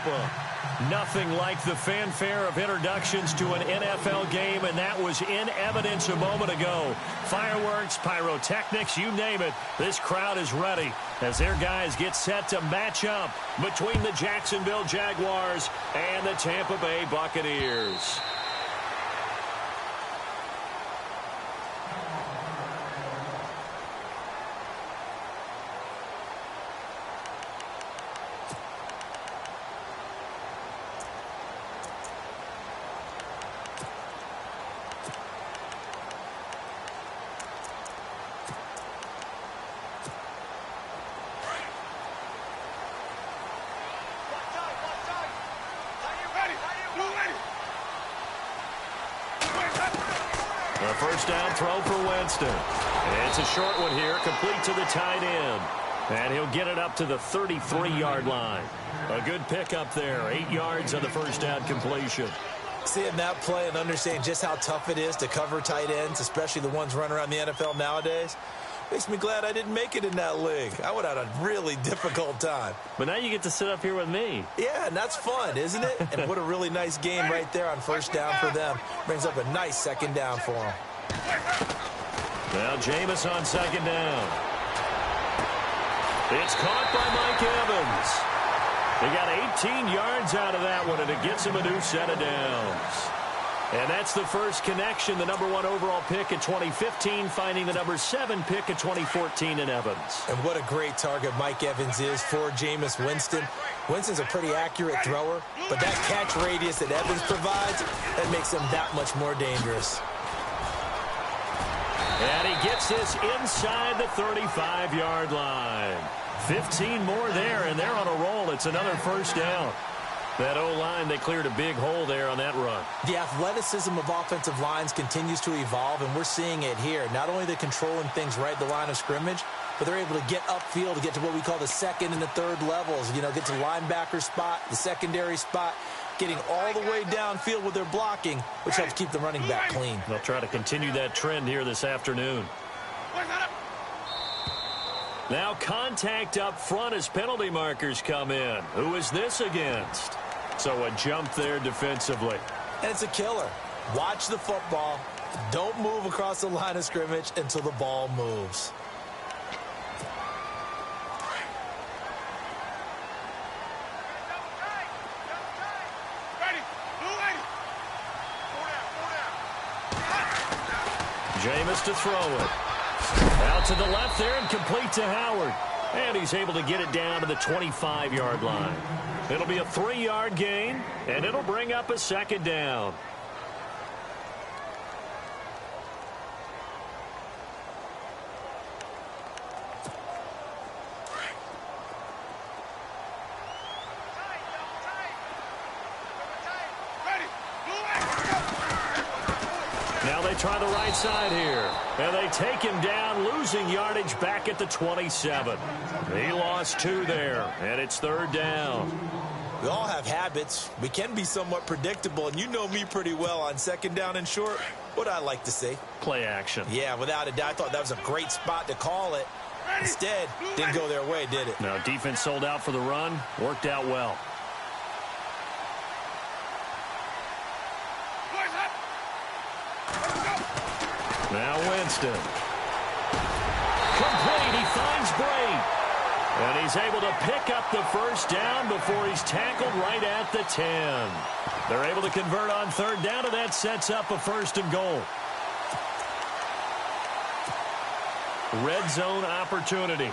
Tampa. Nothing like the fanfare of introductions to an NFL game, and that was in evidence a moment ago. Fireworks, pyrotechnics, you name it. This crowd is ready as their guys get set to match up between the Jacksonville Jaguars and the Tampa Bay Buccaneers. The first down throw for Winston. It's a short one here, complete to the tight end. And he'll get it up to the 33-yard line. A good pickup there, 8 yards on the first down completion. Seeing that play and understanding just how tough it is to cover tight ends, especially the ones running around the NFL nowadays, makes me glad I didn't make it in that league. I would have had a really difficult time. But now you get to sit up here with me. Yeah, and that's fun, isn't it? And what a really nice game right there on first down for them. Brings up a nice second down for them. Now Jameis on second down. It's caught by Mike Evans. He got 18 yards out of that one, and it gets him a new set of downs. And that's the first connection, the number 1 overall pick in 2015, finding the number 7 pick in 2014 in Evans. And what a great target Mike Evans is for Jameis Winston. Winston's a pretty accurate thrower, but that catch radius that Evans provides, that makes him that much more dangerous. And he gets this inside the 35-yard line. 15 more there, and they're on a roll. It's another first down. That O-line, they cleared a big hole there on that run. The athleticism of offensive lines continues to evolve, and we're seeing it here. Not only are they controlling things right at the line of scrimmage, but they're able to get upfield to get to what we call the second and the third levels. You know, get to the linebacker spot, the secondary spot, getting all the way downfield with their blocking, which helps keep the running back clean. They'll try to continue that trend here this afternoon. Now contact up front as penalty markers come in. Who is this against? So a jump there defensively. And it's a killer. Watch the football. Don't move across the line of scrimmage until the ball moves. Jameis to throw it. Out to the left there and complete to Howard. And he's able to get it down to the 25-yard line. It'll be a 3-yard gain, and it'll bring up a second down. Now they try the right side here. And they take him down, losing yardage back at the 27. He lost 2 there, and it's third down. We all have habits. We can be somewhat predictable, and you know me pretty well on second down and short. What I like to see? Play action. Yeah, without a doubt. I thought that was a great spot to call it. Instead, didn't go their way, did it? No, defense sold out for the run. Worked out well. Now Winston. Complete. He finds Bray. And he's able to pick up the first down before he's tackled right at the 10. They're able to convert on third down, and that sets up a first and goal. Red zone opportunity.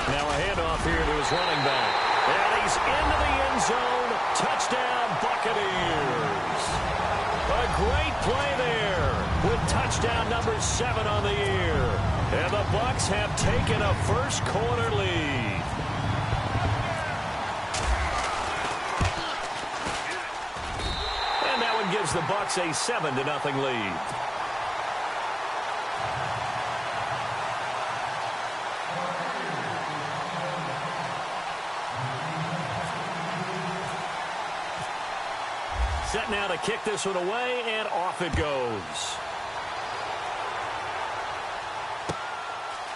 Now a handoff here to his running back. And he's into the end zone. Touchdown, Buccaneers. A great play there with touchdown number 7 on the year. And the Bucs have taken a first quarter lead. And that one gives the Bucs a 7-0 lead. Set now to kick this one away, and off it goes.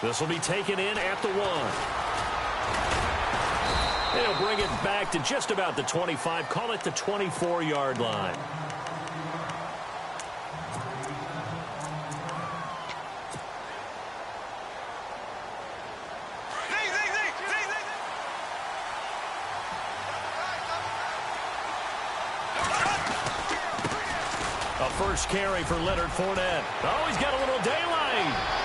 This will be taken in at the 1. They'll bring it back to just about the 25. Call it the 24-yard line. A first carry for Leonard Fournette. Oh, he's got a little daylight.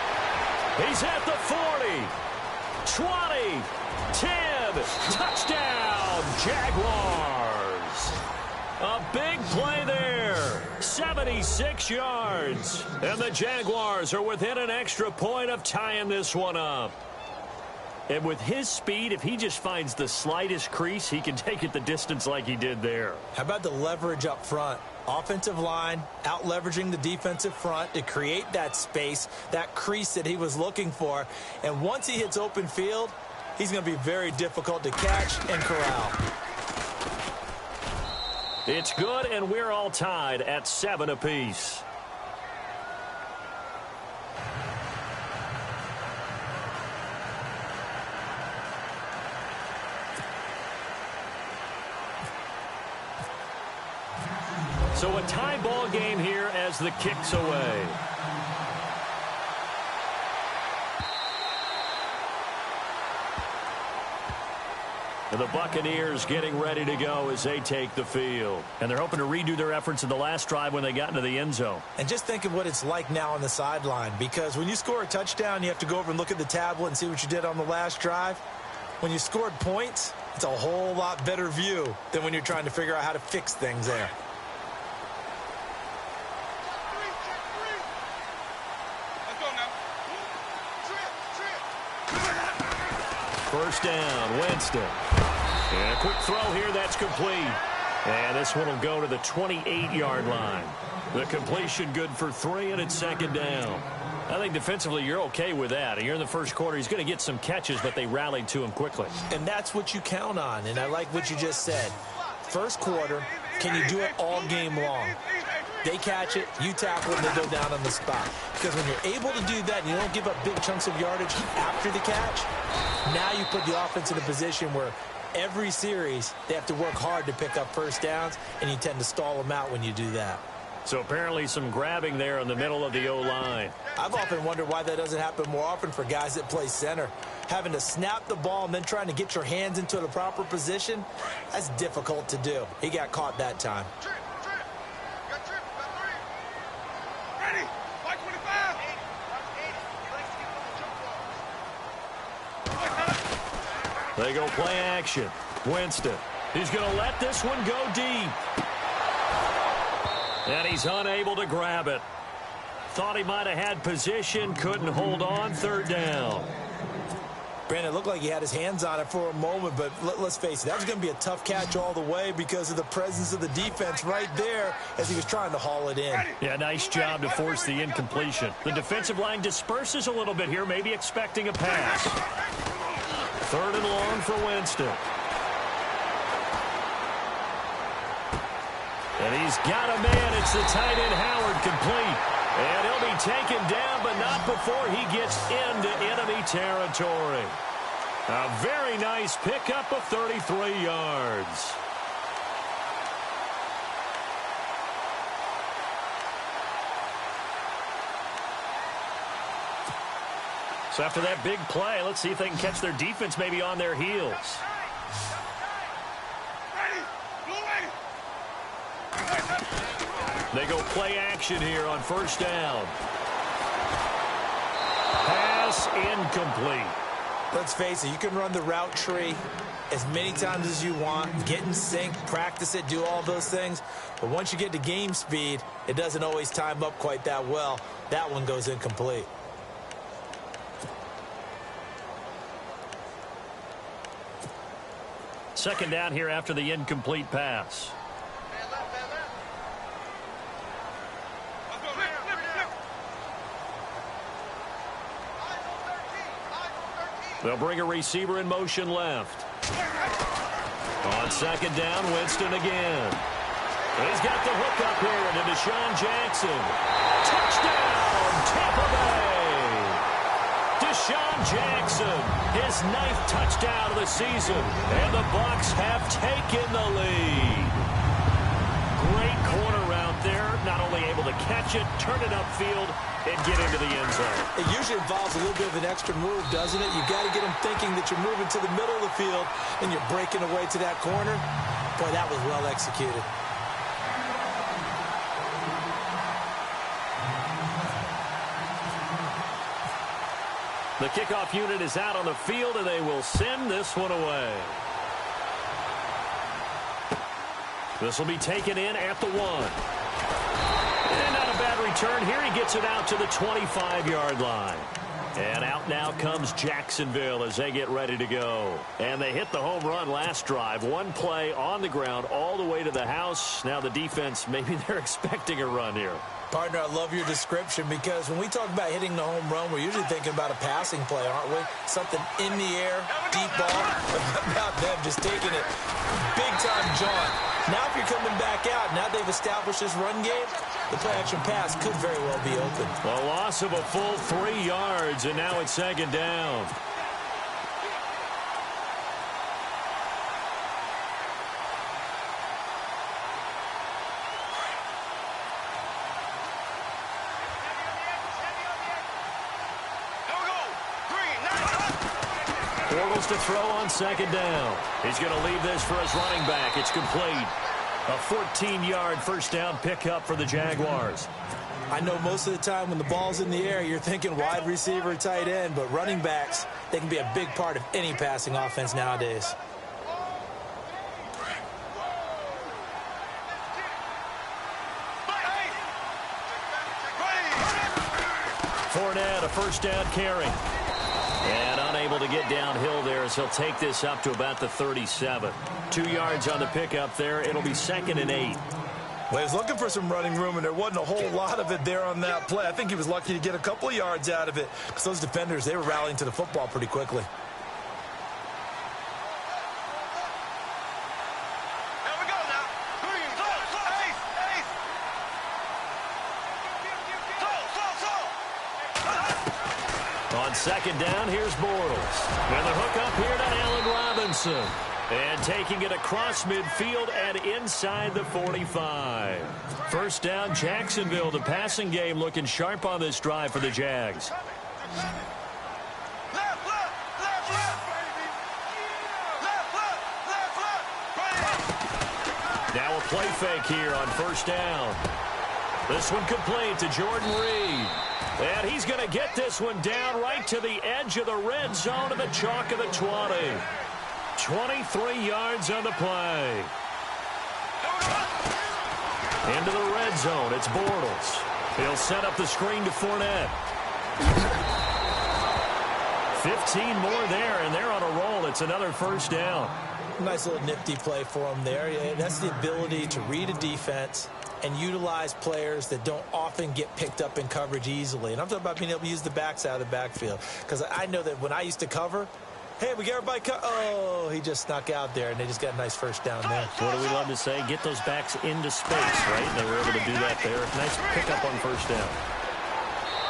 He's at the 40, 20, 10, touchdown, Jaguars. A big play there, 76 yards. And the Jaguars are within an extra point of tying this one up. And with his speed, if he just finds the slightest crease, he can take it the distance like he did there. How about the leverage up front? Offensive line out leveraging the defensive front to create that space, that crease that he was looking for. And once he hits open field, he's going to be very difficult to catch and corral. It's good, and we're all tied at 7 apiece. So a tie ball game here as the kick's away. And the Buccaneers getting ready to go as they take the field. And they're hoping to redo their efforts in the last drive when they got into the end zone. And just think of what it's like now on the sideline, because when you score a touchdown, you have to go over and look at the tablet and see what you did on the last drive. When you scored points, it's a whole lot better view than when you're trying to figure out how to fix things there. First down, Winston. And a quick throw here, that's complete. And this one will go to the 28-yard line. The completion good for 3, and it's second down. I think defensively you're okay with that. You're in the first quarter. He's going to get some catches, but they rallied to him quickly. And that's what you count on, and I like what you just said. First quarter, can you do it all game long? They catch it, you tackle it, and they go down on the spot. Because when you're able to do that and you don't give up big chunks of yardage after the catch, now you put the offense in a position where every series they have to work hard to pick up first downs, and you tend to stall them out when you do that. So apparently some grabbing there in the middle of the O-line. I've often wondered why that doesn't happen more often for guys that play center. Having to snap the ball and then trying to get your hands into the proper position, that's difficult to do. He got caught that time. They go play action. Winston. He's going to let this one go deep. And he's unable to grab it. Thought he might have had position. Couldn't hold on. Third down. Brandon, it looked like he had his hands on it for a moment, but let's face it, that was going to be a tough catch all the way because of the presence of the defense right there as he was trying to haul it in. Yeah, nice job to force the incompletion. The defensive line disperses a little bit here, maybe expecting a pass. Third and long for Winston. And he's got a man. It's the tight end Howard complete. And he'll be taken down, but not before he gets into enemy territory. A very nice pickup of 33 yards. So after that big play, let's see if they can catch their defense maybe on their heels. They go play action here on first down. Pass incomplete. Let's face it, you can run the route tree as many times as you want, get in sync, practice it, do all those things. But once you get to game speed, it doesn't always time up quite that well. That one goes incomplete. Second down here after the incomplete pass. They'll bring a receiver in motion left. On second down, Winston again. And he's got the hook up here into Deshaun Jackson. Touchdown, Tampa Bay. Deshaun Jackson, his 9th touchdown of the season, and the Bucs have taken the lead. Great corner out there, not only able to catch it, turn it upfield, and get into the end zone. It usually involves a little bit of an extra move, doesn't it? You've got to get them thinking that you're moving to the middle of the field and you're breaking away to that corner. Boy, that was well executed. The kickoff unit is out on the field, and they will send this one away. This will be taken in at the 1. And not a bad return here. He gets it out to the 25-yard line. And out now comes Jacksonville as they get ready to go. And they hit the home run last drive. One play on the ground all the way to the house. Now the defense, maybe they're expecting a run here. Partner, I love your description because when we talk about hitting the home run, we're usually thinking about a passing play, aren't we? Something in the air, deep ball. But about them just taking it big-time jaunt. Now if you're coming back out, now they've established this run game, the play-action pass could very well be open. A loss of a full 3 yards, and now it's 2nd down. Bortles to throw on 2nd down. He's going to leave this for his running back. It's complete. A 14-yard first down pickup for the Jaguars. I know most of the time when the ball's in the air, you're thinking wide receiver, tight end, but running backs, they can be a big part of any passing offense nowadays. Fournette, a first down carry. And unable to get downhill there as he'll take this up to about the 37. 2 yards on the pickup there. It'll be 2nd and 8. Well, he was looking for some running room, and there wasn't a whole lot of it there on that play. I think he was lucky to get a couple of yards out of it because those defenders, they were rallying to the football pretty quickly. On 2nd down, here's Bortles. And the hook up here to Allen Robinson. And taking it across midfield and inside the 45. First down, Jacksonville. The passing game looking sharp on this drive for the Jags. Now a play fake here on first down. This one complete to Jordan Reed. And he's going to get this one down right to the edge of the red zone of the chalk of the 20. 23 yards on the play. Into the red zone. It's Bortles. He'll set up the screen to Fournette. 15 more there, and they're on a roll. It's another first down. Nice little nifty play for him there. Yeah, that's the ability to read a defense and utilize players that don't often get picked up in coverage easily. And I'm talking about being able to use the backs out of the backfield. Because I know that when I used to cover, hey, we got everybody oh, he just snuck out there, and they just got a nice first down there. What do we love to say? Get those backs into space, right? And they were able to do that there. Nice pickup on first down.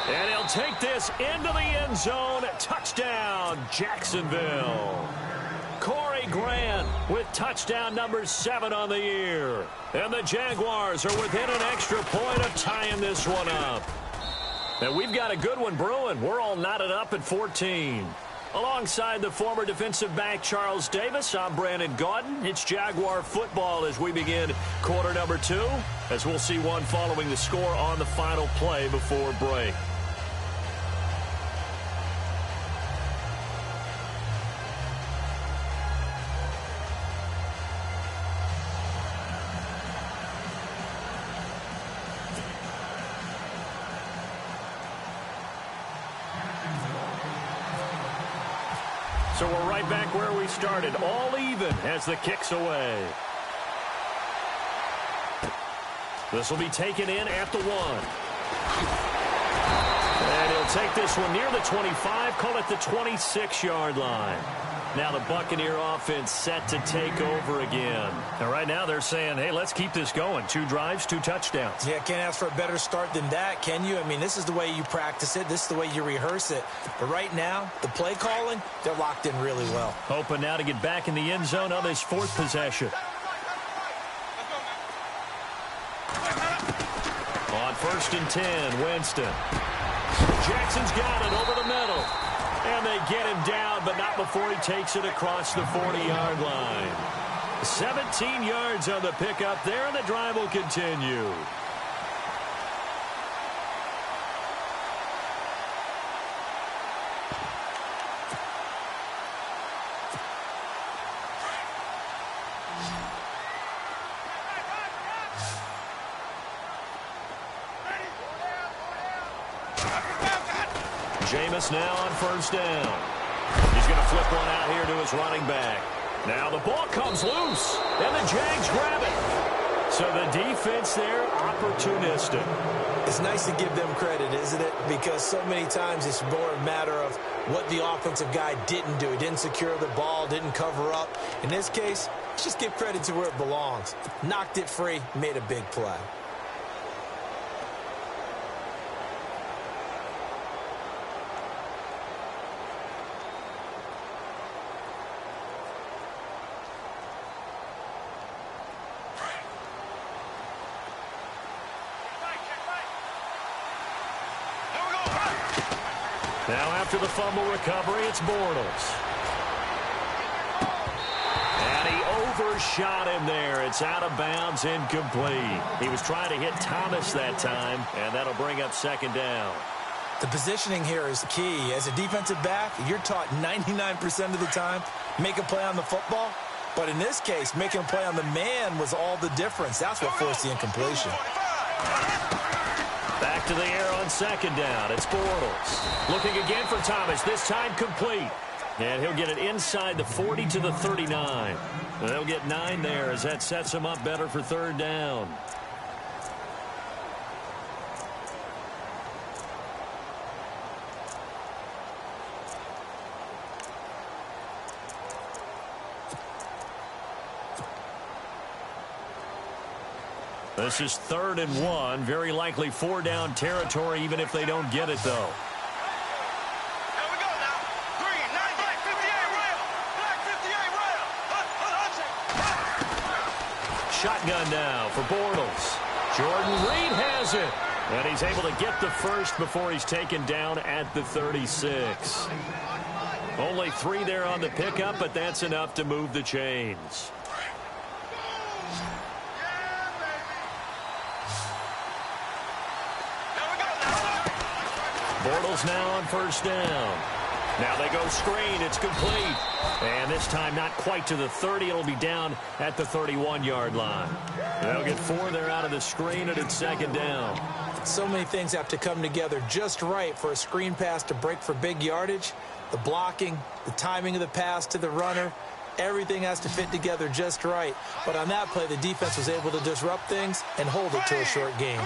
And he'll take this into the end zone. Touchdown, Jacksonville. Corey Grant with touchdown number 7 on the year. And the Jaguars are within an extra point of tying this one up. And we've got a good one brewing. We're all knotted up at 14. Alongside the former defensive back Charles Davis, I'm Brandon Gaudin. It's Jaguar football as we begin quarter number 2, as we'll see one following the score on the final play before break. So we're right back where we started, all even as the kick's away. This will be taken in at the 1. And he'll They'll take this one near the 25, call it the 26-yard line. Now the Buccaneer offense set to take over again. And right now they're saying, hey, let's keep this going. 2 drives, 2 touchdowns. Yeah, can't ask for a better start than that, can you? I mean, this is the way you practice it. This is the way you rehearse it. But right now, the play calling, they're locked in really well. Hoping now to get back in the end zone on this 4th possession. On 1st and 10, Winston. Jackson's got it over the middle. And they get him down, but not before he takes it across the 40-yard line. 17 yards on the pickup there, and the drive will continue. Jameis now on 1st down. He's going to flip one out here to his running back. Now the ball comes loose, and the Jags grab it. So the defense there, opportunistic. It's nice to give them credit, isn't it? Because so many times it's more a matter of what the offensive guy didn't do. He didn't secure the ball, didn't cover up. In this case, let's just give credit to where it belongs. Knocked it free, made a big play. Now after the fumble recovery, it's Bortles. And he overshot him there. It's out of bounds, incomplete. He was trying to hit Thomas that time, and that'll bring up 2nd down. The positioning here is key. As a defensive back, you're taught 99% of the time, make a play on the football. But in this case, making a play on the man was all the difference. That's what forced the incompletion. Back to the air on 2nd down. It's Bortles. Looking again for Thomas. This time complete. And he'll get it inside the 40 to the 39. They'll get 9 there as that sets him up better for 3rd down. This is 3rd and 1. Very likely 4-down territory, even if they don't get it, though. Here we go now. Green, 9, black 58 rail. Black 58 rail. Shotgun now for Bortles. Jordan Reed has it. And he's able to get the first before he's taken down at the 36. Only 3 there on the pickup, but that's enough to move the chains. Bortles now on 1st down. Now they go screen. It's complete. And this time not quite to the 30. It'll be down at the 31-yard line. They'll get 4 there out of the screen, and it's 2nd down. So many things have to come together just right for a screen pass to break for big yardage. The blocking, the timing of the pass to the runner, everything has to fit together just right. But on that play, the defense was able to disrupt things and hold it to a short game.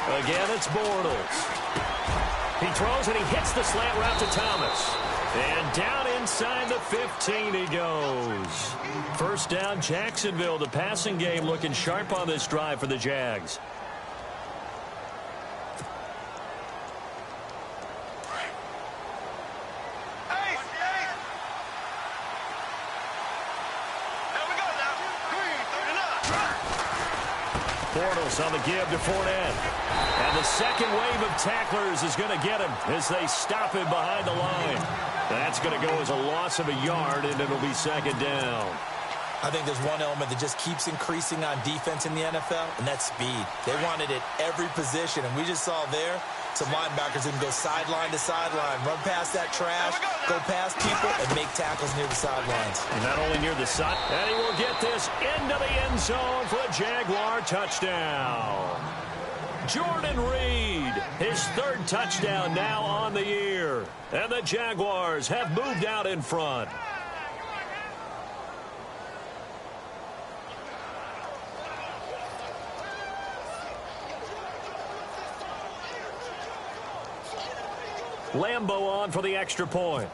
Again, it's Bortles. He throws and he hits the slant route to Thomas. And down inside the 15 he goes. 1st down, Jacksonville. The passing game looking sharp on this drive for the Jags. Bortles on the give to Fournette. And the second wave of tacklers is going to get him as they stop him behind the line. That's going to go as a loss of a yard, and it'll be 2nd down. I think there's one element that just keeps increasing on defense in the NFL, and that's speed. They want it at every position, and we just saw there some linebackers who can go sideline to sideline, run past that trash, go past people, and make tackles near the sidelines. And not only near the side, and he will get this into the end zone for a Jaguar touchdown. Jordan Reed, his 3rd touchdown now on the year. And the Jaguars have moved out in front. Lambeau on for the extra point.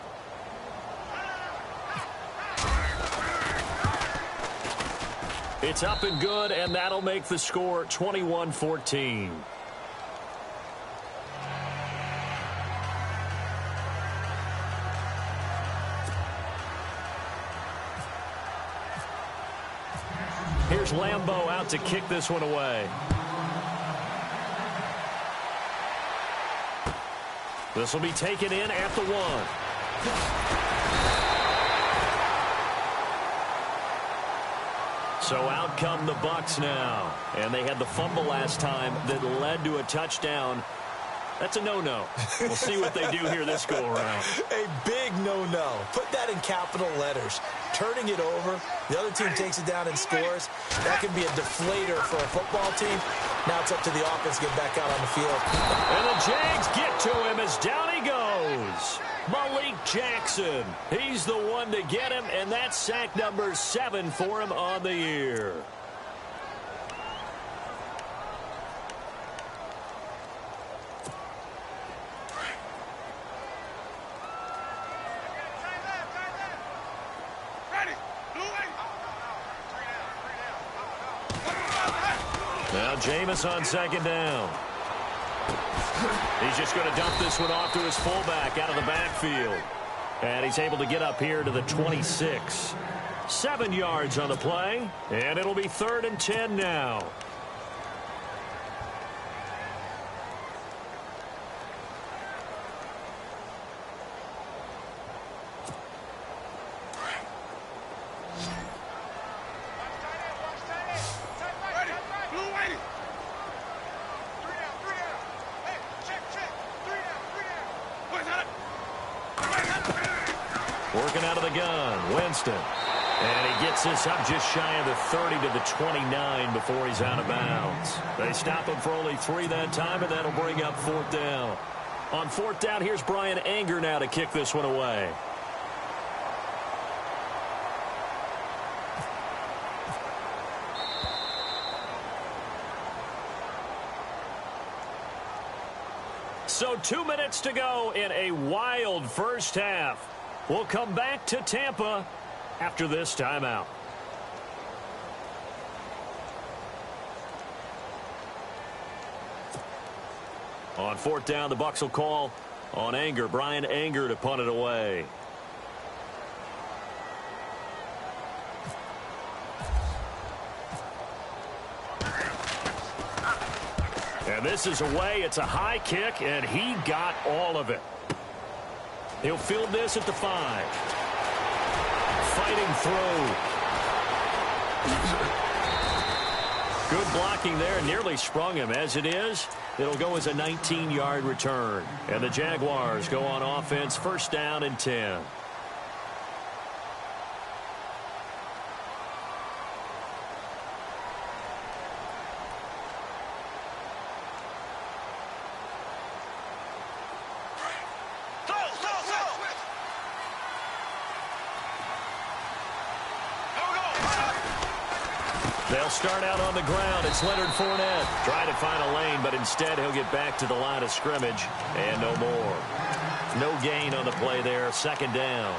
It's up and good, and that'll make the score 21-14. Here's Lambeau out to kick this one away. This will be taken in at the 1. So out come the Bucs now. And they had the fumble last time that led to a touchdown. That's a no-no. We'll see what they do here this go-around. A big no-no. Put that in capital letters. Turning it over, the other team takes it down and scores. That can be a deflator for a football team. Now it's up to the offense to get back out on the field. And the Jags get to him as down he goes. Malik Jackson. He's the one to get him, and that's sack number 7 for him on the year. Now Jameis on second down. He's just going to dump this one off to his fullback out of the backfield. And he's able to get up here to the 26. 7 yards on the play, and it'll be 3rd and 10 now. Working out of the gun, Winston. And he gets this up just shy of the 30 to the 29 before he's out of bounds. They stop him for only 3 that time, and that'll bring up 4th down. On 4th down, here's Brian Anger now to kick this one away. So 2 minutes to go in a wild first half. We'll come back to Tampa after this timeout. On 4th down, the Bucs will call on Anger, Brian Anger, to punt it away. And this is away. It's a high kick, and he got all of it. He'll field this at the 5. Fighting through. Good blocking there. Nearly sprung him. As it is, it'll go as a 19-yard return. And the Jaguars go on offense, 1st down and 10. They'll start out on the ground. It's Leonard Fournette trying to find a lane, but instead he'll get back to the line of scrimmage and no more. No gain on the play there. 2nd down.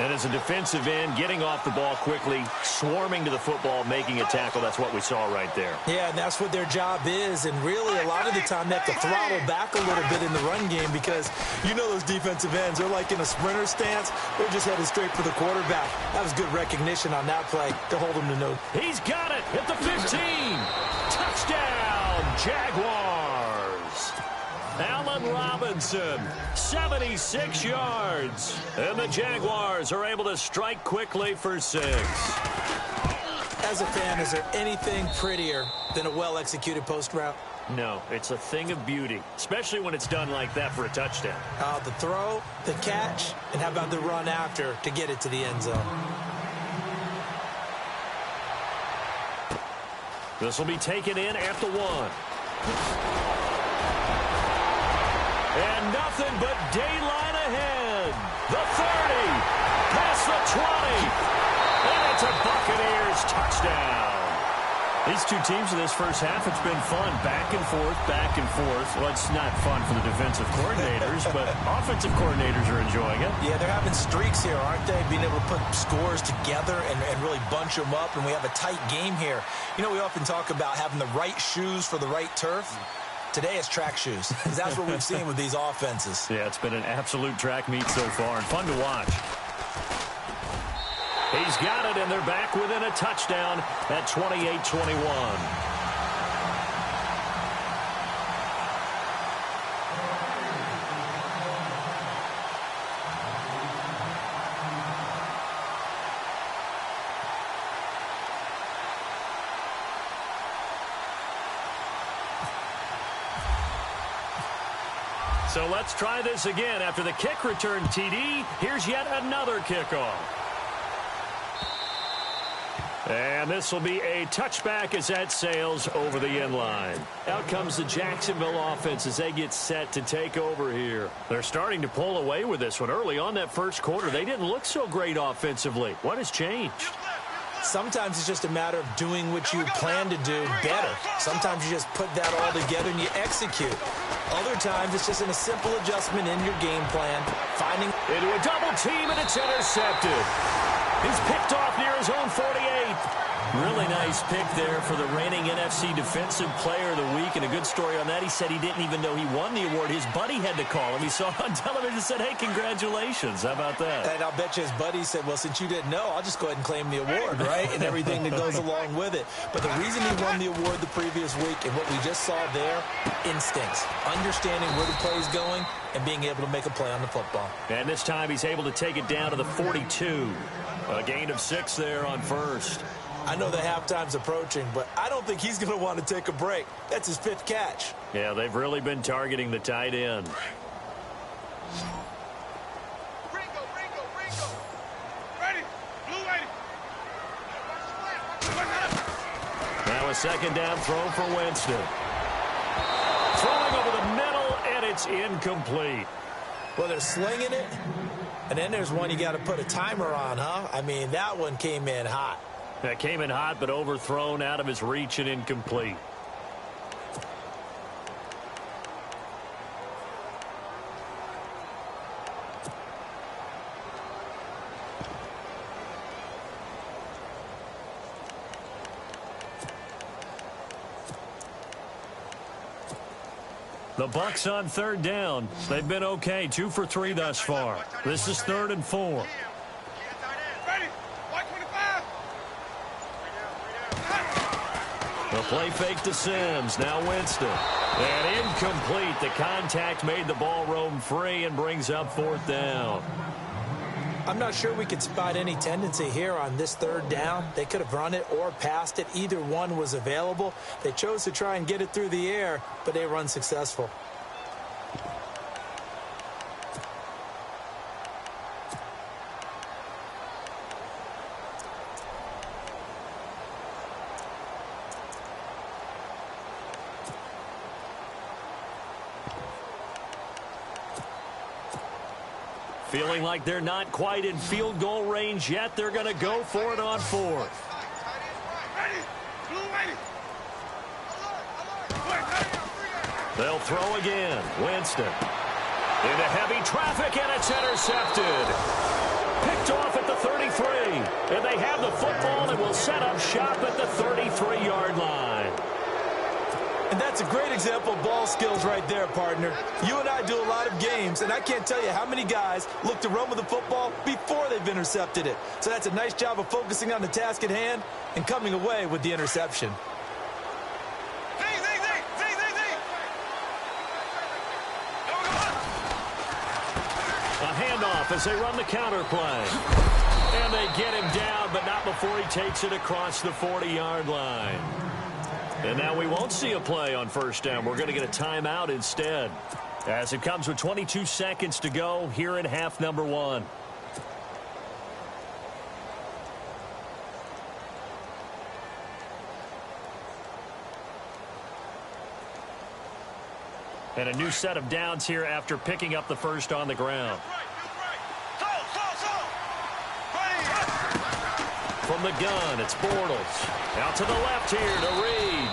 And as a defensive end, getting off the ball quickly, swarming to the football, making a tackle. That's what we saw right there. Yeah, and that's what their job is. And really, a lot of the time, they have to throttle back a little bit in the run game because you know those defensive ends. They're like in a sprinter stance. They're just headed straight for the quarterback. That was good recognition on that play to hold him to no. He's got it at the 15. Touchdown, Jaguars. Allen Robinson, 76 yards. And the Jaguars are able to strike quickly for 6. As a fan, is there anything prettier than a well-executed post route? No, it's a thing of beauty, especially when it's done like that for a touchdown. The throw, the catch, and how about the run after to get it to the end zone? This will be taken in at the 1. And nothing but daylight ahead. The 30, past the 20, and it's a Buccaneers touchdown. These two teams in this first half, it's been fun. Back and forth, back and forth. Well, it's not fun for the defensive coordinators, but offensive coordinators are enjoying it. Yeah, they're having streaks here, aren't they? Being able to put scores together and really bunch them up, and we have a tight game here. You know, we often talk about having the right shoes for the right turf. Today it's track shoes, because that's what we've seen with these offenses. Yeah, it's been an absolute track meet so far, and fun to watch. He's got it, and they're back within a touchdown at 28-21. So let's try this again. After the kick return TD, here's yet another kickoff. And this will be a touchback as that sails over the end line. Out comes the Jacksonville offense as they get set to take over here. They're starting to pull away with this one. Early on that first quarter, they didn't look so great offensively. What has changed? Sometimes it's just a matter of doing what you plan to do better. Sometimes you just put that all together and you execute. Other times it's just in a simple adjustment in your game plan. Finding into a double team, and it's intercepted. He's picked off near his own 48. Really nice pick there for the reigning NFC Defensive Player of the Week. And a good story on that, he said he didn't even know he won the award. His buddy had to call him. He saw it on television and said, hey, congratulations. How about that? And I'll bet you his buddy said, well, since you didn't know, I'll just go ahead and claim the award, right? And everything that goes along with it. But the reason he won the award the previous week and what we just saw there, instincts. Understanding where the play's going and being able to make a play on the football. And this time he's able to take it down to the 42. A gain of 6 there on first. I know the halftime's approaching, but I don't think he's going to want to take a break. That's his 5th catch. Yeah, they've really been targeting the tight end. Now a second down throw for Winston. Throwing over the middle, and it's incomplete. Well, they're slinging it, and then there's one you got to put a timer on, huh? I mean, that one came in hot. That came in hot, but overthrown out of his reach and incomplete. The Bucs on third down. They've been okay, 2 for 3 thus far. This is 3rd and 4. The play fake to Sims. Now Winston. And incomplete. The contact made the ball roam free and brings up 4th down. I'm not sure we could spot any tendency here on this 3rd down. They could have run it or passed it. Either one was available. They chose to try and get it through the air, but they were unsuccessful. Feeling like they're not quite in field goal range yet. They're going to go for it on 4th. They'll throw again. Winston. Into heavy traffic, and it's intercepted. Picked off at the 33. And they have the football and will set up shop at the 33-yard line. And that's a great example of ball skills right there, partner. You and I do a lot of games, and I can't tell you how many guys look to run with the football before they've intercepted it. So that's a nice job of focusing on the task at hand and coming away with the interception. A handoff as they run the counter play. And they get him down, but not before he takes it across the 40-yard line. And now we won't see a play on 1st down. We're going to get a timeout instead. As it comes with 22 seconds to go here in half number 1. And a new set of downs here after picking up the first on the ground. from the gun. It's Bortles. Out to the left here to Reed.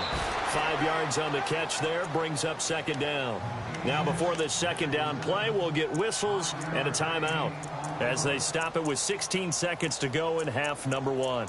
5 yards on the catch there. Brings up second down. Now before this second down play, we'll get whistles and a timeout as they stop it with 16 seconds to go in half number 1.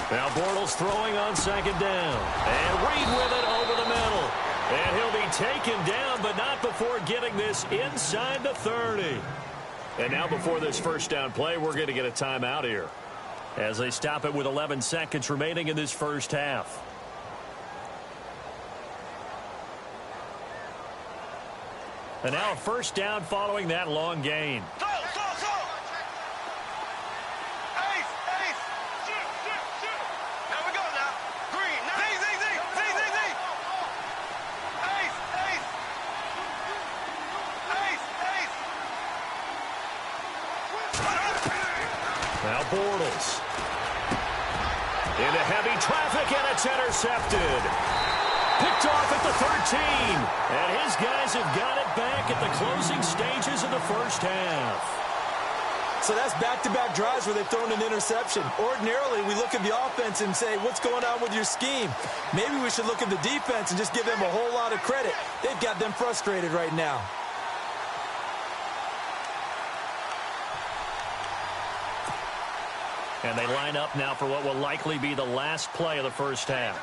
Now Bortles throwing on second down. And Reed with it over the middle. And he'll be taken down, but not before getting this inside the 30. And now before this first down play, we're going to get a timeout here as they stop it with 11 seconds remaining in this first half. And now a first down following that long gain. Now Bortles. Into heavy traffic, and it's intercepted. Picked off at the 13. And his guys have got it back at the closing stages of the first half. So that's back-to-back drives where they've thrown an interception. Ordinarily, we look at the offense and say, what's going on with your scheme? Maybe we should look at the defense and just give them a whole lot of credit. They've got them frustrated right now. And they line up now for what will likely be the last play of the first half.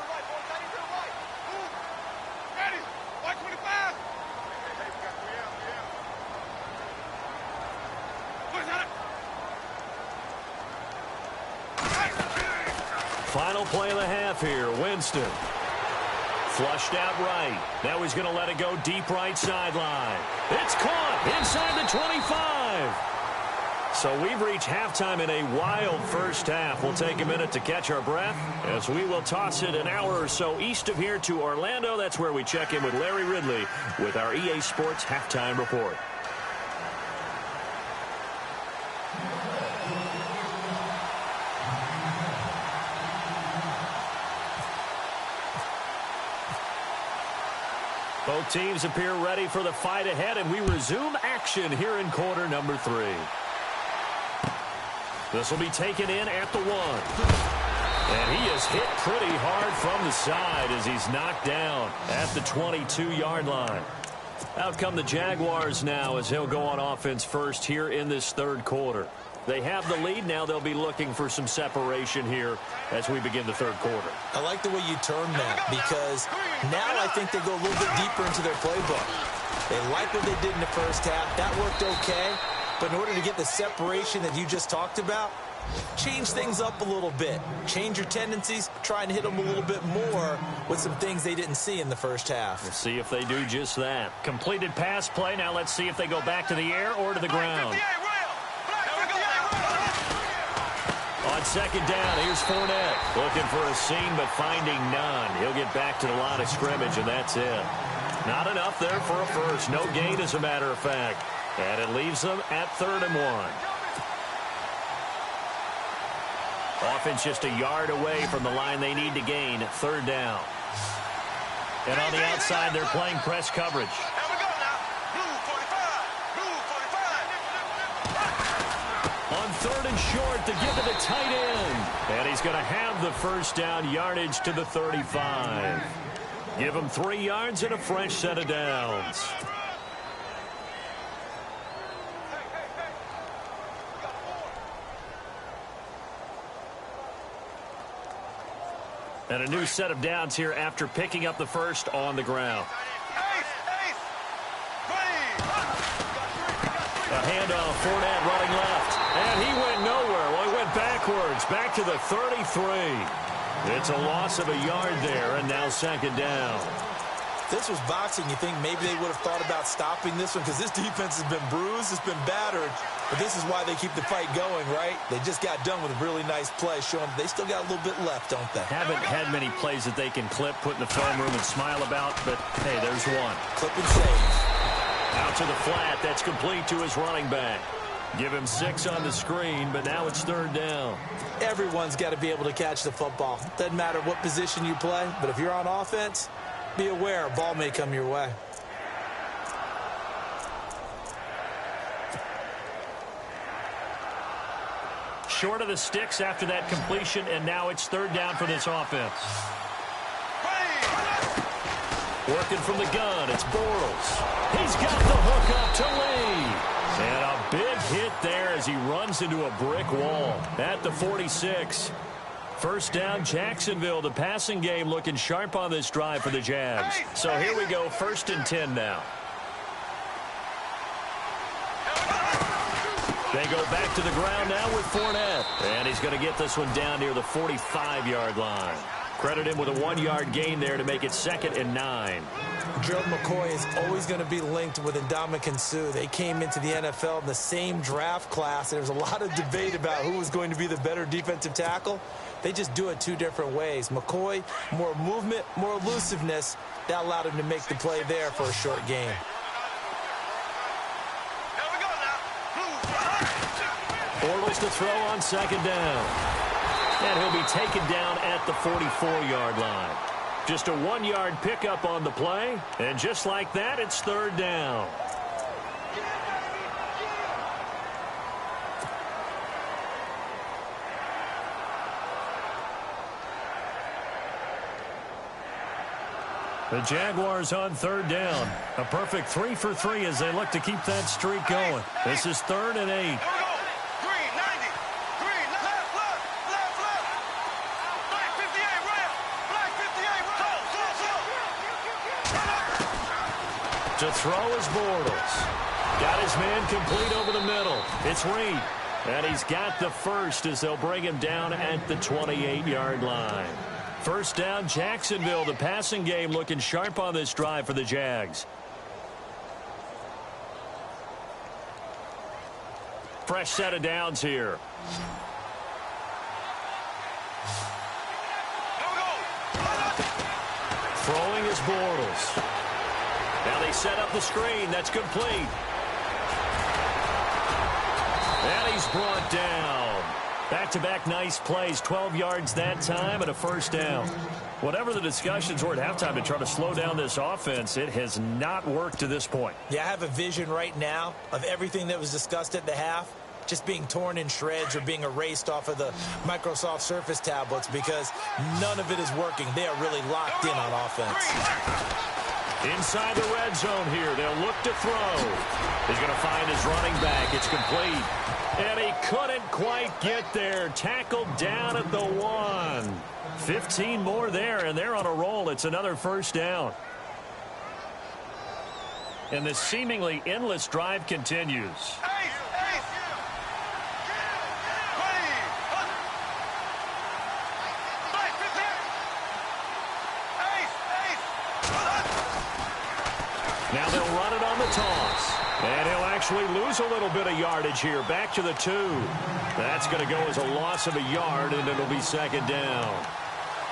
Final play of the half here. Winston. Flushed out right. Now he's going to let it go deep right sideline. It's caught inside the 25. So we've reached halftime in a wild first half. We'll take a minute to catch our breath as we will toss it an hour or so east of here to Orlando. That's where we check in with Larry Ridley with our EA Sports Halftime Report. Both teams appear ready for the fight ahead, and we resume action here in quarter number 3. This will be taken in at the 1. And he is hit pretty hard from the side as he's knocked down at the 22-yard line. Out come the Jaguars now as he'll go on offense first here in this third quarter. They have the lead. Now they'll be looking for some separation here as we begin the third quarter. I like the way you term that because now I think they go a little bit deeper into their playbook. They like what they did in the first half. That worked okay. But in order to get the separation that you just talked about, change things up a little bit. Change your tendencies. Try and hit them a little bit more with some things they didn't see in the first half. We'll see if they do just that. Completed pass play. Now let's see if they go back to the air or to the ground. On second down, here's Fournette. Looking for a seam, but finding none. He'll get back to the line of scrimmage, and that's it. Not enough there for a first. No gain, as a matter of fact. And it leaves them at 3rd and 1. Offense just a yard away from the line they need to gain. 3rd down. And on the outside, they're playing press coverage. On 3rd and short to give it a tight end. And he's going to have the first down yardage to the 35. Give him 3 yards and a fresh set of downs. And a new set of downs here after picking up the first on the ground. A handoff, Fournette running left. And he went nowhere. Well, he went backwards, back to the 33. It's a loss of a yard there, and now second down. If this was boxing, you think maybe they would have thought about stopping this one because this defense has been bruised, it's been battered. But this is why they keep the fight going, right? They just got done with a really nice play, showing they still got a little bit left, don't they? Haven't had many plays that they can clip, put in the film room, and smile about, but, hey, there's one. Clip and save. Out to the flat. That's complete to his running back. Give him 6 on the screen, but now it's 3rd down. Everyone's got to be able to catch the football. Doesn't matter what position you play, but if you're on offense, be aware a ball may come your way. Short of the sticks after that completion, and now it's 3rd down for this offense. Working from the gun, it's Bortles. He's got the hook up to Lee. And a big hit there as he runs into a brick wall at the 46. 1st down, Jacksonville. The passing game looking sharp on this drive for the Jags. So here we go, 1st and 10 now. They go back to the ground now with Fournette. And he's going to get this one down near the 45-yard line. Credit him with a 1-yard gain there to make it 2nd and 9. Gerald McCoy is always going to be linked with Ndamukong Suh. They came into the NFL in the same draft class. There's a lot of debate about who was going to be the better defensive tackle. They just do it 2 different ways. McCoy, more movement, more elusiveness. That allowed him to make the play there for a short gain. Bortles to throw on 2nd down. And he'll be taken down at the 44-yard line. Just a 1-yard pickup on the play. And just like that, it's 3rd down. The Jaguars on 3rd down. A perfect 3 for 3 as they look to keep that streak going. This is 3rd and 8. To throw is Bortles. Got his man complete over the middle. It's Reed. And he's got the first as they'll bring him down at the 28-yard line. 1st down, Jacksonville. The passing game looking sharp on this drive for the Jags. Fresh set of downs here. Throwing is Bortles. Now they set up the screen. That's complete. And he's brought down. Back-to-back nice plays. 12 yards that time and a 1st down. Whatever the discussions were at halftime to try to slow down this offense, it has not worked to this point. Yeah, I have a vision right now of everything that was discussed at the half just being torn in shreds or being erased off of the Microsoft Surface tablets because none of it is working. They are really locked in on offense. Inside the red zone here. They'll look to throw. He's going to find his running back. It's complete. And he couldn't quite get there. Tackled down at the 1. 15 more there, and they're on a roll. It's another 1st down. And the seemingly endless drive continues. Now they'll run it on the toss. And he'll actually lose a little bit of yardage here. Back to the 2. That's going to go as a loss of a yard, and it'll be 2nd down.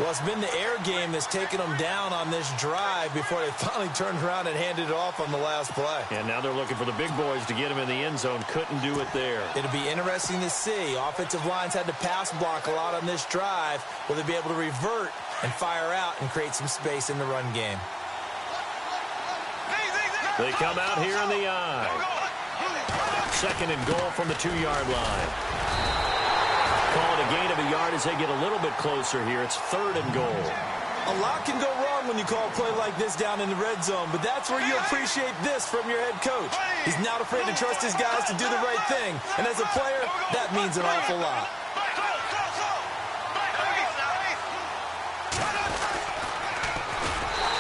Well, it's been the air game that's taken them down on this drive before they finally turned around and handed it off on the last play. And now they're looking for the big boys to get him in the end zone. Couldn't do it there. It'll be interesting to see. Offensive lines had to pass block a lot on this drive. Will they be able to revert and fire out and create some space in the run game? They come out here in the eye. 2nd and goal from the 2-yard line. Call it a gain of a yard as they get a little bit closer here. It's 3rd and goal. A lot can go wrong when you call a play like this down in the red zone, but that's where you appreciate this from your head coach. He's not afraid to trust his guys to do the right thing, and as a player, that means an awful lot.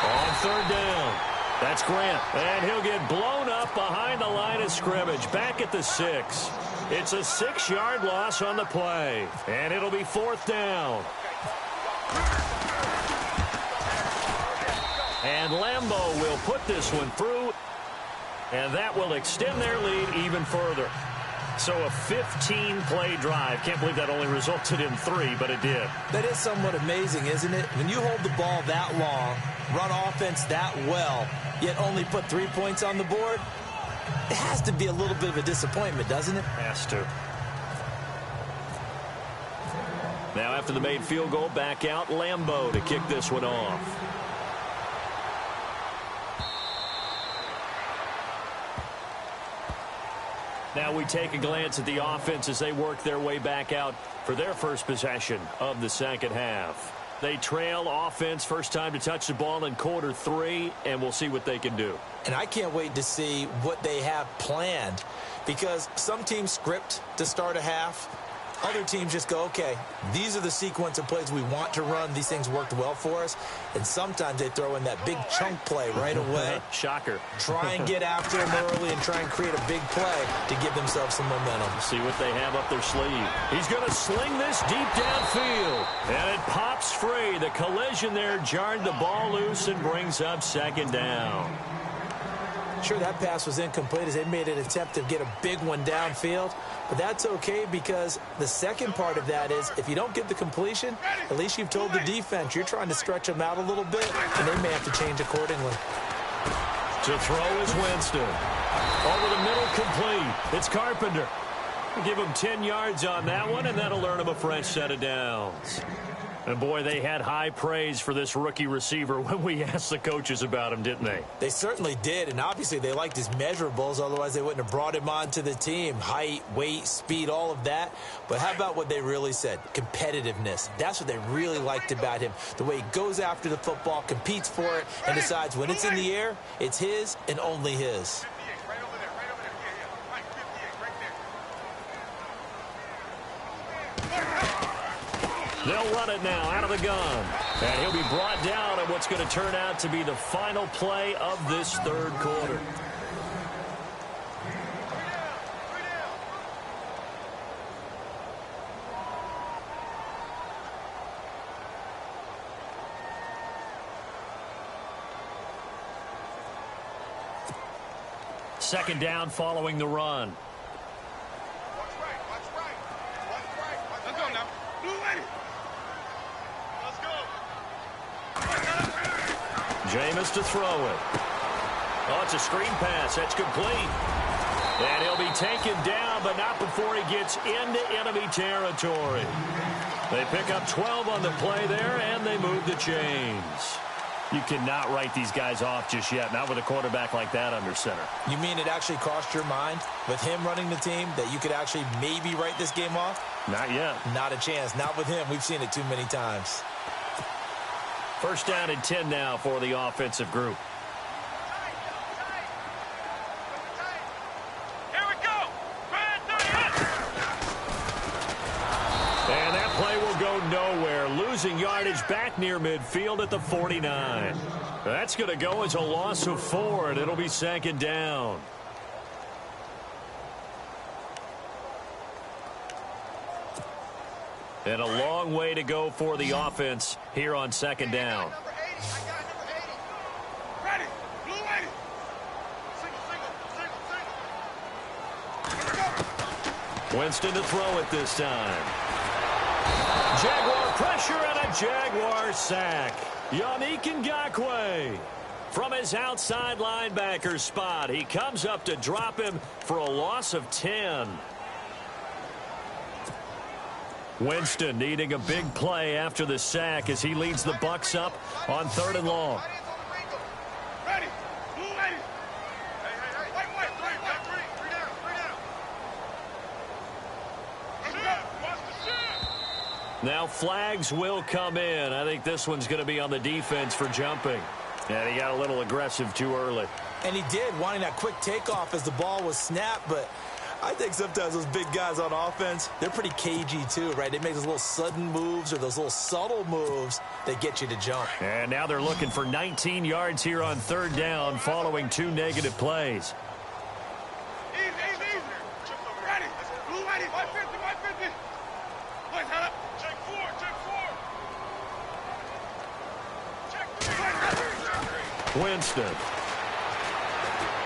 On 3rd down. That's Grant, and he'll get blown up behind the line of scrimmage, back at the 6. It's a 6-yard loss on the play, and it'll be 4th down. And Lambeau will put this one through, and that will extend their lead even further. So a 15-play drive. Can't believe that only resulted in 3, but it did. That is somewhat amazing, isn't it? When you hold the ball that long, run offense that well, yet only put 3 points on the board, it has to be a little bit of a disappointment, doesn't it? Has to. Now after the made field goal, back out Lambeau to kick this one off. Now we take a glance at the offense as they work their way back out for their first possession of the second half. They trail offense, first time to touch the ball in quarter 3, and we'll see what they can do. And I can't wait to see what they have planned, because some teams script to start a half. Other teams just go, okay, these are the sequence of plays we want to run. These things worked well for us. And sometimes they throw in that big chunk play right away. Shocker. Try and get after them early and try and create a big play to give themselves some momentum. See what they have up their sleeve. He's going to sling this deep downfield. And it pops free. The collision there jarred the ball loose and brings up second down. Sure, that pass was incomplete as they made an attempt to get a big one downfield. But that's okay, because the second part of that is if you don't get the completion, at least you've told the defense you're trying to stretch them out a little bit, and they may have to change accordingly. To throw is Winston. Over the middle, complete. It's Carpenter. Give him 10 yards on that one, and that'll earn him a fresh set of downs. And, boy, they had high praise for this rookie receiver when we asked the coaches about him, didn't they? They certainly did, and obviously they liked his measurables. Otherwise, they wouldn't have brought him onto the team. Height, weight, speed, all of that. But how about what they really said? Competitiveness. That's what they really liked about him. The way he goes after the football, competes for it, and decides when it's in the air, it's his and only his. They'll run it now out of the gun. And he'll be brought down at what's going to turn out to be the final play of this third quarter. Second down following the run. Jameis to throw it. Oh, it's a screen pass. That's complete. And he'll be taken down, but not before he gets into enemy territory. They pick up 12 on the play there, and they move the chains. You cannot write these guys off just yet, not with a quarterback like that under center. You mean it actually crossed your mind with him running the team that you could actually maybe write this game off? Not yet. Not a chance. Not with him. We've seen it too many times. First down and 10 now for the offensive group. Here we go. And that play will go nowhere. Losing yardage back near midfield at the 49. That's going to go as a loss of 4, and it'll be second down. And a long way to go for the offense here on second down. Ready. Blue lady. Single. Winston to throw it this time. Jaguar pressure and a Jaguar sack. Yannick Ngakoue from his outside linebacker spot. He comes up to drop him for a loss of 10. Winston needing a big play after the sack as he leads the Bucs up on 3rd and long. Ready. Blue lady. Hey. Wait. 3 down. Now flags will come in. I think this one's going to be on the defense for jumping. And he got a little aggressive too early. And he did, wanting that quick takeoff as the ball was snapped, but I think sometimes those big guys on offense, they're pretty cagey too, right? They make those little sudden moves or those little subtle moves that get you to jump. And now they're looking for 19 yards here on 3rd down following 2 negative plays. Easy. Ready. Blue lady. 150. Boys, head up. Check 4. Check 3. Winston.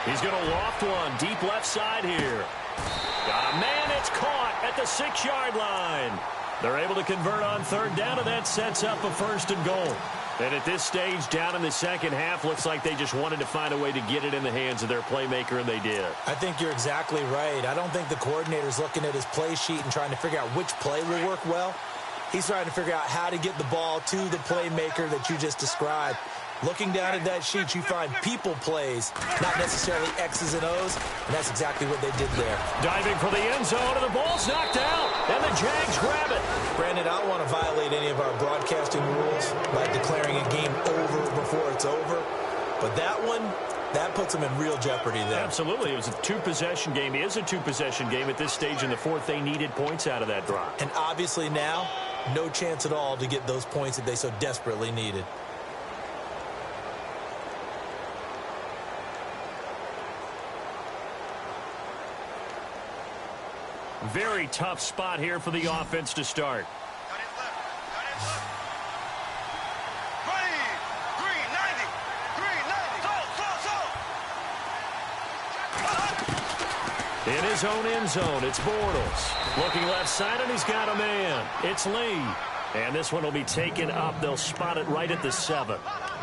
He's going to loft one deep left side here. Got a man. It's caught at the 6-yard line. They're able to convert on 3rd down, and that sets up a 1st and goal. And at this stage, down in the second half, looks like they just wanted to find a way to get it in the hands of their playmaker, and they did. I think you're exactly right. I don't think the coordinator's looking at his play sheet and trying to figure out which play will work well. He's trying to figure out how to get the ball to the playmaker that you just described. Looking down at that sheet, you find people plays, not necessarily X's and O's, and that's exactly what they did there. Diving for the end zone, and the ball's knocked out, and the Jags grab it. Brandon, I don't want to violate any of our broadcasting rules by declaring a game over before it's over, but that one, that puts them in real jeopardy there. Absolutely. It was a two-possession game. It is a two-possession game at this stage in the fourth. They needed points out of that drive. And obviously now, no chance at all to get those points that they so desperately needed. Very tough spot here for the offense to start. In his own end zone, it's Bortles. Looking left side, and he's got a man. It's Lee. And this one will be taken up. They'll spot it right at the 7.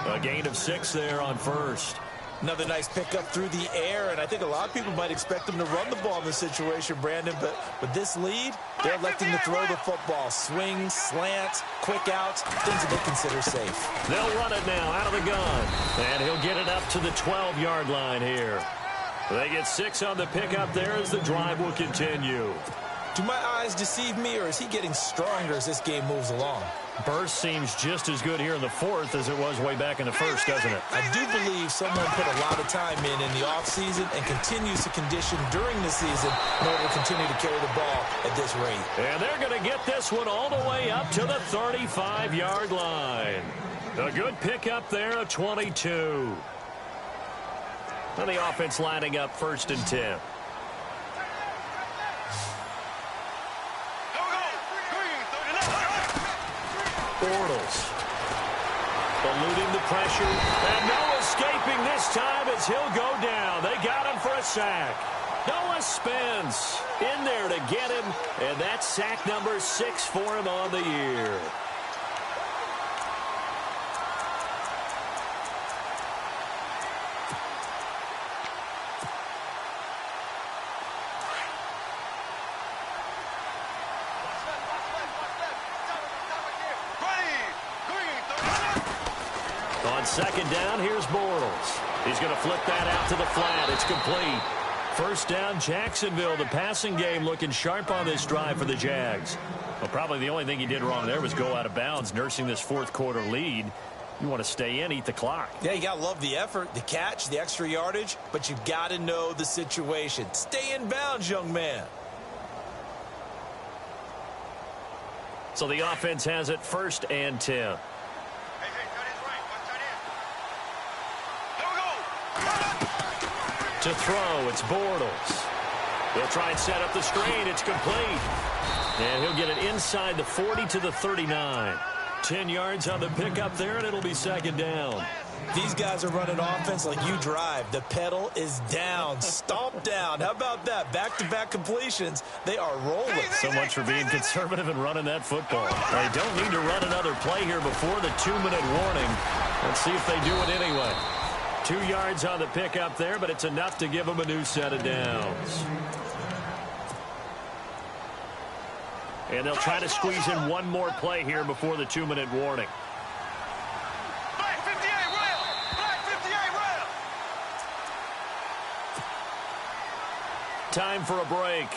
A gain of 6 there on first. Another nice pickup through the air, and I think a lot of people might expect them to run the ball in this situation, Brandon, but with this lead, they're electing to throw the football. Swings, slants, quick outs, things that they consider safe. They'll run it now out of the gun, and he'll get it up to the 12-yard line here. They get 6 on the pickup there as the drive will continue. Do my eyes deceive me, or is he getting stronger as this game moves along? Burst seems just as good here in the fourth as it was way back in the first, doesn't it? I do believe someone put a lot of time in the offseason and continues to condition during the season in order to continue to carry the ball at this rate. And they're going to get this one all the way up to the 35-yard line. A good pickup there, a 22. And the offense lining up 1st and 10. Bortles eluding the pressure, and no escaping this time as he'll go down. They got him for a sack. Noah Spence in there to get him, and that's sack number 6 for him on the year. On 2nd down, here's Bortles. He's going to flip that out to the flat. It's complete. 1st down, Jacksonville. The passing game looking sharp on this drive for the Jags. Well, probably the only thing he did wrong there was go out of bounds, nursing this 4th quarter lead. You want to stay in, eat the clock. Yeah, you got to love the effort, the catch, the extra yardage, but you've got to know the situation. Stay in bounds, young man. So the offense has it 1st and 10. To throw, it's Bortles. He'll try and set up the screen. It's complete. And he'll get it inside the 40 to the 39. 10 yards on the pickup there, and it'll be 2nd down. These guys are running offense like you drive. The pedal is down, stomp down. How about that? Back-to-back completions. They are rolling. So much for being conservative and running that football. They don't need to run another play here before the 2-minute warning. Let's see if they do it anyway. 2 yards on the pickup there, but it's enough to give them a new set of downs. And they'll try to squeeze in one more play here before the 2-minute warning. Time for a break.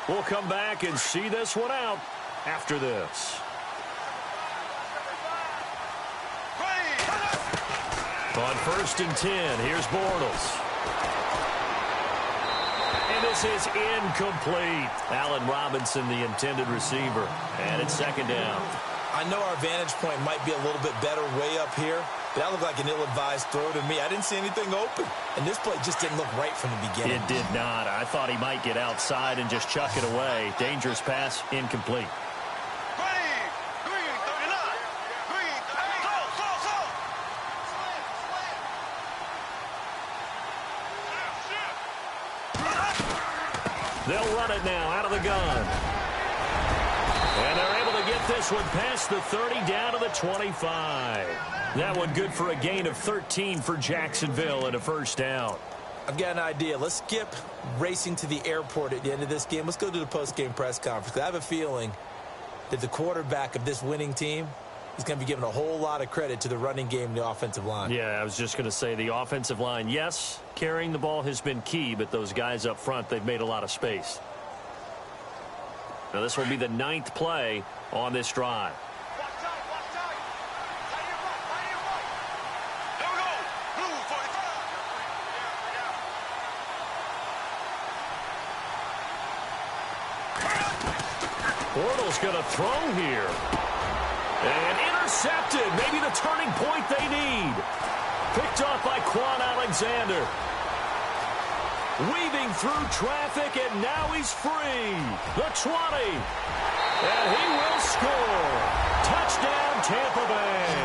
We'll come back and see this one out after this. On 1st and 10, here's Bortles. And this is incomplete. Allen Robinson, the intended receiver. And it's 2nd down. I know our vantage point might be a little bit better way up here, but that looked like an ill-advised throw to me. I didn't see anything open, and this play just didn't look right from the beginning. It did not. I thought he might get outside and just chuck it away. Dangerous pass, incomplete. They'll run it now out of the gun. And they're able to get get this one past the 30 down to the 25. That one good for a gain of 13 for Jacksonville and a first down. I've got an idea. Let's skip racing to the airport at the end of this game. Let's go to the post-game press conference. I have a feeling that the quarterback of this winning team is going to be giving a whole lot of credit to the running game and the offensive line. Yeah, I was just going to say the offensive line, yes, carrying the ball has been key, but those guys up front, they've made a lot of space. Now this will be the 9th play on this drive. Bortles going to throw here. And intercepted. Maybe the turning point they need. Picked off by Quan Alexander. Weaving through traffic, and now he's free. The 20. And he will score. Touchdown, Tampa Bay.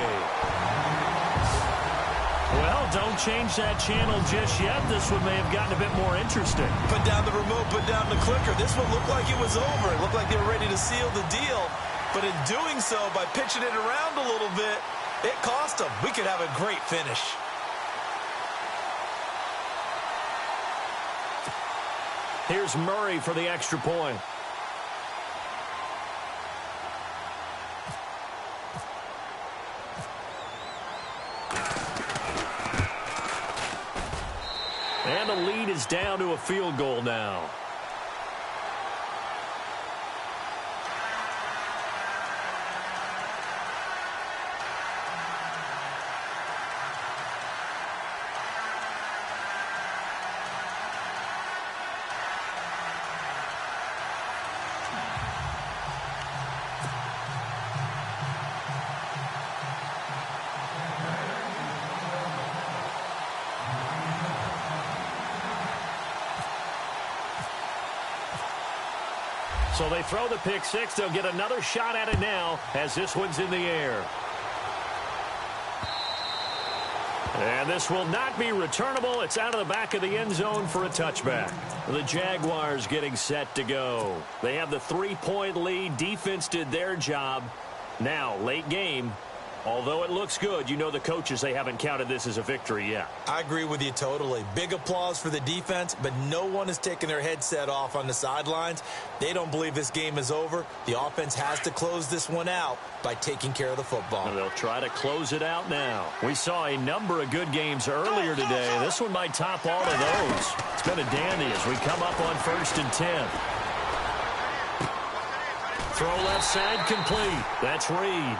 Well, don't change that channel just yet. This one may have gotten a bit more interesting. Put down the remote, put down the clicker. This one looked like it was over. It looked like they were ready to seal the deal. But in doing so, by pitching it around a little bit, it cost them. We could have a great finish. Here's Murray for the extra point. And the lead is down to a field goal now. So they throw the pick six. They'll get another shot at it now as this one's in the air. And this will not be returnable. It's out of the back of the end zone for a touchback. The Jaguars getting set to go. They have the 3-point lead. Defense did their job. Now, late game. Although it looks good, you know the coaches, they haven't counted this as a victory yet. I agree with you totally. Big applause for the defense, but no one is taking their headset off on the sidelines. They don't believe this game is over. The offense has to close this one out by taking care of the football. And they'll try to close it out now. We saw a number of good games earlier today. This one might top all of those. It's been a dandy as we come up on 1st and 10. Throw left side complete. That's Reed.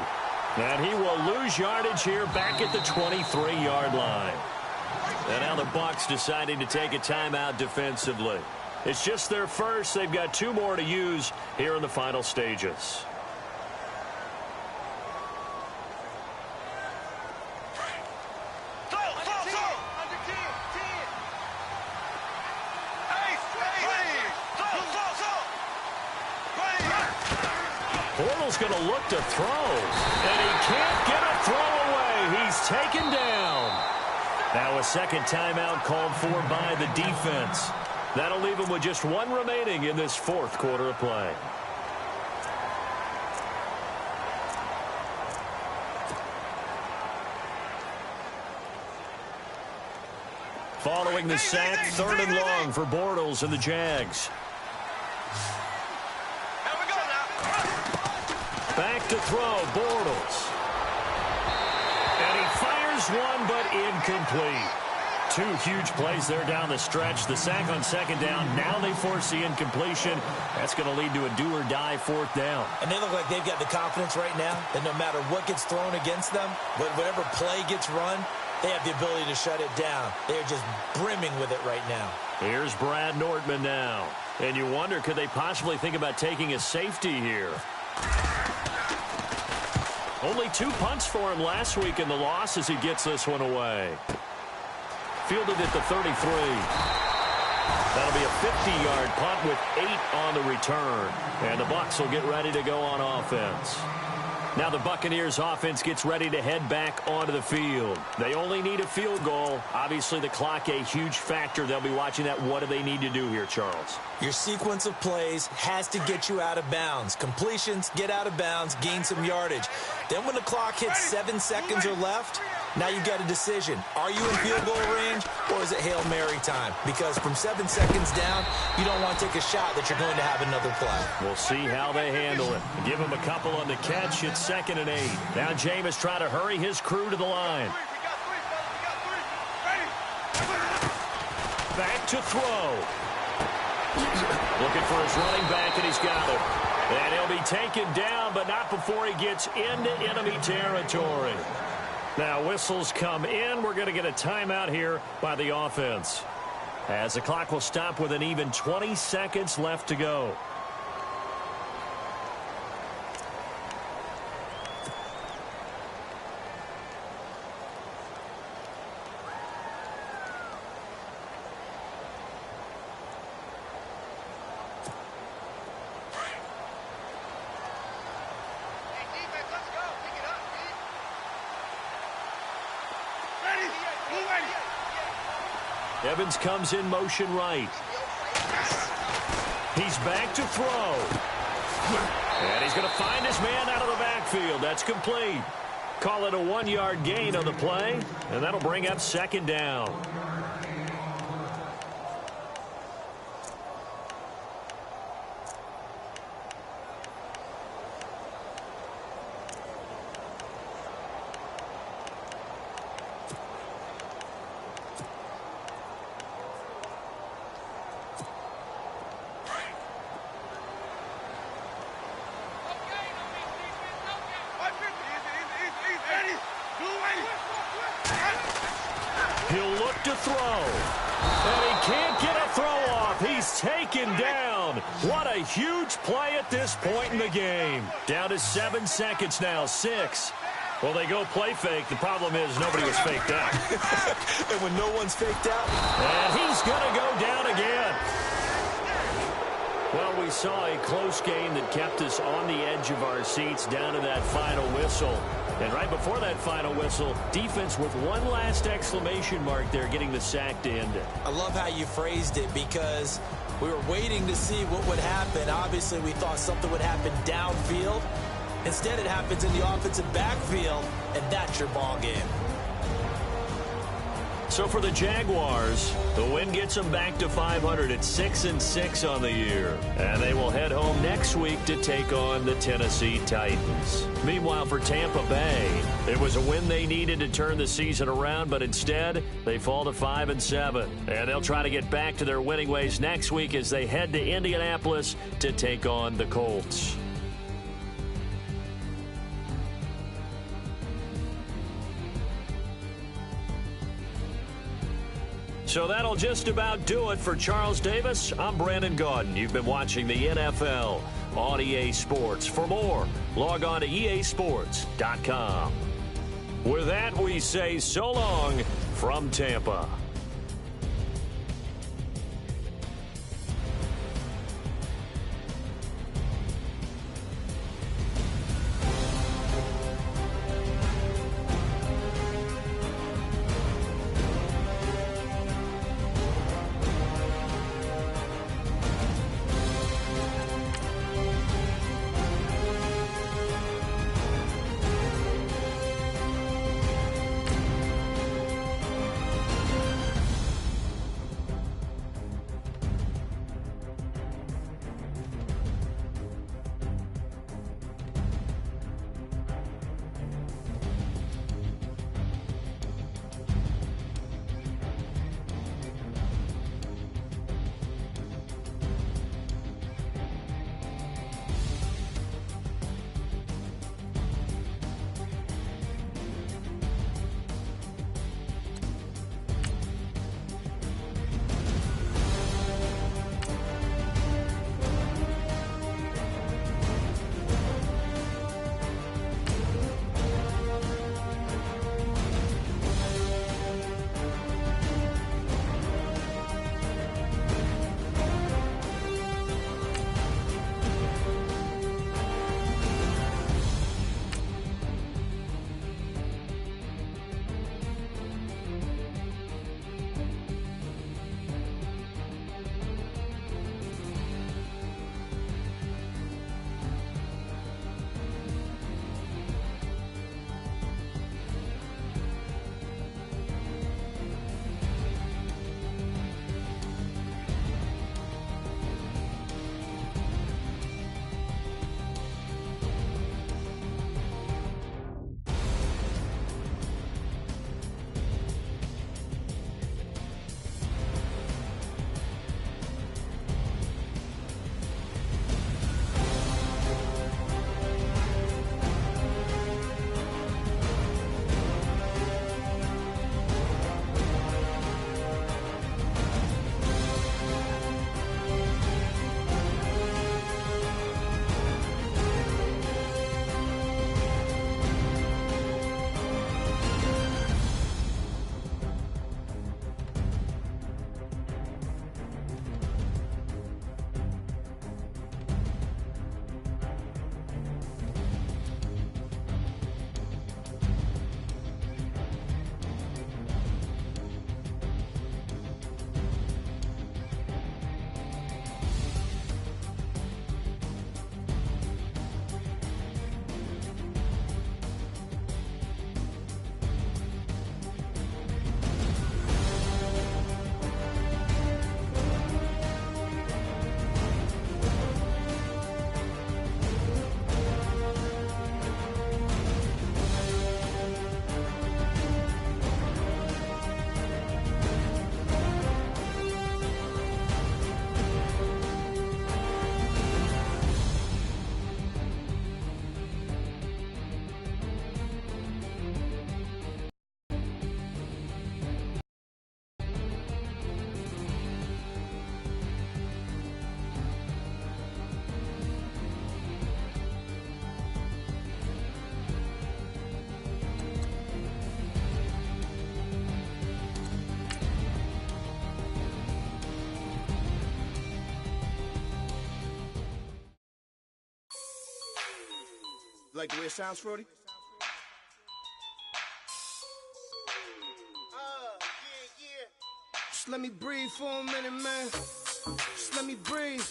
And he will lose yardage here back at the 23-yard line. And now the Bucs deciding to take a timeout defensively. It's just their first. They've got 2 more to use here in the final stages. Bortles going to look to throw, and he can't get a throw away. He's taken down. Now a second timeout called for by the defense. That'll leave him with just 1 remaining in this 4th quarter of play. Following the sack, 3rd and long for Bortles and the Jags. Back to throw, Bortles. And he fires one, but incomplete. 2 huge plays there down the stretch. The sack on 2nd down. Now they force the incompletion. That's going to lead to a do-or-die 4th down. And they look like they've got the confidence right now that no matter what gets thrown against them, whatever play gets run, they have the ability to shut it down. They're just brimming with it right now. Here's Brad Nortman now. And you wonder, could they possibly think about taking a safety here? Only 2 punts for him last week in the loss as he gets this one away. Fielded at the 33. That'll be a 50-yard punt with 8 on the return. And the Bucs will get ready to go on offense. Now the Buccaneers offense gets ready to head back onto the field. They only need a field goal. Obviously, the clock a huge factor. They'll be watching that. What do they need to do here, Charles? Your sequence of plays has to get you out of bounds. Completions, get out of bounds, gain some yardage. Then when the clock hits 7 seconds or left, now you've got a decision. Are you in field goal range or is it Hail Mary time? Because from 7 seconds down, you don't want to take a shot that you're going to have another play. We'll see how they handle it. Give them a couple on the catch. It's 2nd and 8. Now Jameis trying to hurry his crew to the line. Back to throw. Looking for his running back, and he's got him. And he'll be taken down, but not before he gets into enemy territory. Now whistles come in. We're going to get a timeout here by the offense, as the clock will stop with an even 20 seconds left to go. Evans comes in motion right. He's back to throw. And he's going to find his man out of the backfield. That's complete. Call it a 1-yard gain on the play, and that'll bring up 2nd down. He'll look to throw. And he can't get a throw off. He's taken down. What a huge play at this point in the game. Down to 7 seconds now. 6. Well, they go play fake. The problem is nobody was faked out. And when no one's faked out. And he's going to go down again. Well, we saw a close game that kept us on the edge of our seats down to that final whistle. And right before that final whistle, defense with one last exclamation mark there, getting the sack to end it. I love how you phrased it, because we were waiting to see what would happen. Obviously, we thought something would happen downfield. Instead, it happens in the offensive backfield, and that's your ball game. So for the Jaguars, the win gets them back to 500 at 6-6 on the year. And they will head home next week to take on the Tennessee Titans. Meanwhile, for Tampa Bay, it was a win they needed to turn the season around, but instead, they fall to 5-7. And they'll try to get back to their winning ways next week as they head to Indianapolis to take on the Colts. So that'll just about do it for Charles Davis. I'm Brandon Gaudin. You've been watching the NFL on EA Sports. For more, log on to easports.com. With that, we say so long from Tampa. like the way it sounds, Frody? Yeah. Just let me breathe for a minute, man. Just let me breathe.